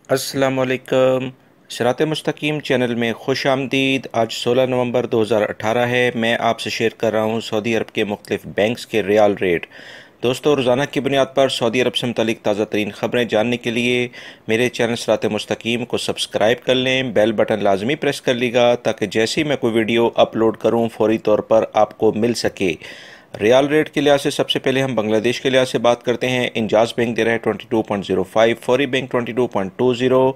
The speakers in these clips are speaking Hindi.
अस्सलामुअलैकुम। सिरात मुस्तकीम चैनल में खुश आमदीद। आज 16 नवंबर 2018 है। मैं आपसे शेयर कर रहा हूँ सऊदी अरब के मुख्तलिफ बैंक्स के रियाल रेट। दोस्तों, रोज़ाना की बुनियाद पर सऊदी अरब से मुतालिक ताज़ा तरीन ख़बरें जानने के लिए मेरे चैनल सिरात मुस्तकीम को सब्सक्राइब कर लें। बेल बटन लाजमी प्रेस कर लीजिएगा ताकि जैसे ही मैं कोई वीडियो अपलोड करूँ फौरी तौर पर आपको मिल सके। रियाल रेट के लिहाज से सबसे पहले हम बांग्लादेश के लिहाज से बात करते हैं। इंजाज बैंक दे रहा है 22.05, Fawri bank 22.20,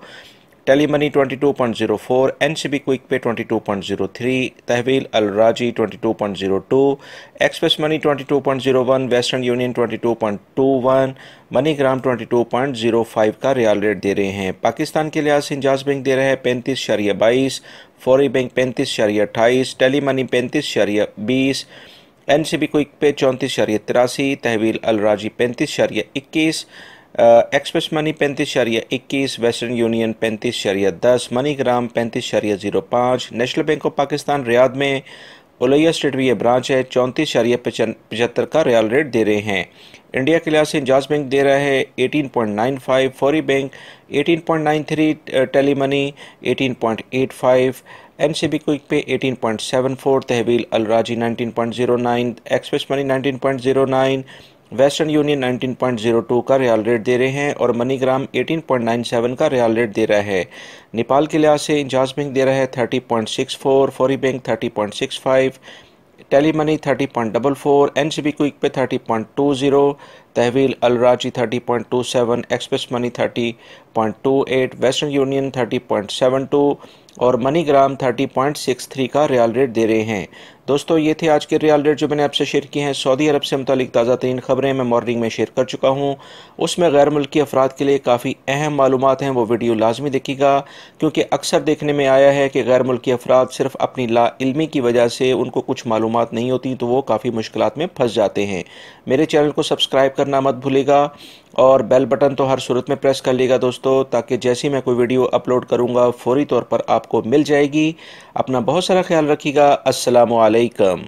Tele Money 22.04, NCB Quick Pay 22.03, Tahweel Al Rajhi 22.02, Express Money 22.01, Western Union 22.21, MoneyGram 22.05 का रियाल रेट दे रहे हैं। पाकिस्तान के लिहाज से इंजाज बैंक दे रहा है 35.22, Fawri bank 35.28, Tele Money 35.20, NCB Quick Pay 34.83, Tahweel Al Rajhi 35.21, Express Money 35.21, Western Union 35.10, MoneyGram 35.05, National Bank of Pakistan Riyadh में उलैया स्ट्रीट भी ये ब्रांच है 34.75 का रियाल रेट दे रहे हैं। इंडिया के लिहाज से इंजाज बैंक दे रहा है 18.95, Fawri bank 18.93, Tele Money 18.85, NCB Quick Pay 18.74, तहवील Al राजी 19.09, एक्सप्रेस मनी 19.09, वेस्टर्न यूनियन 19.02 का रियाल रेट दे रहे हैं और मनीग्राम 18.97 का रियाल रेट दे रहा है। नेपाल के लिहाज से इंजाज बैंक दे रहा है 30.64, Fawri bank 30.65, Tele Money 30.44, NCB Quick Pay 30.20, तहवील Al राजी 30.27, एक्सप्रेस मनी 30.28, वेस्टर्न यूनियन 30.72 और मनीग्राम 30.63 का रियाल रेट दे रहे हैं। दोस्तों, ये थे आज के रियाल रेट जो मैंने आपसे शेयर किए हैं। सऊदी अरब से मुतालिक ताज़ा तरीन ख़बरें मैं मॉर्निंग में शेयर कर चुका हूँ। उसमें गैर मुल्की अफराद के लिए काफ़ी अहम मालूमात हैं, वो वीडियो लाजमी देखिएगा, क्योंकि अक्सर देखने में आया है कि गैर मुल्की अफराद सिर्फ अपनी लाइल्मी की वजह से उनको कुछ मालूमात नहीं होती तो वो काफ़ी मुश्किलात में फंस जाते हैं। मेरे चैनल को सब्सक्राइब करना मत भूलिएगा और बेल बटन तो हर सूरत में प्रेस कर लीजिएगा दोस्तों, ताकि जैसे ही मैं कोई वीडियो अपलोड करूँगा फौरी तौर पर आपको मिल जाएगी। अपना बहुत सारा ख्याल रखिएगा। अस्सलामु अलैकुम।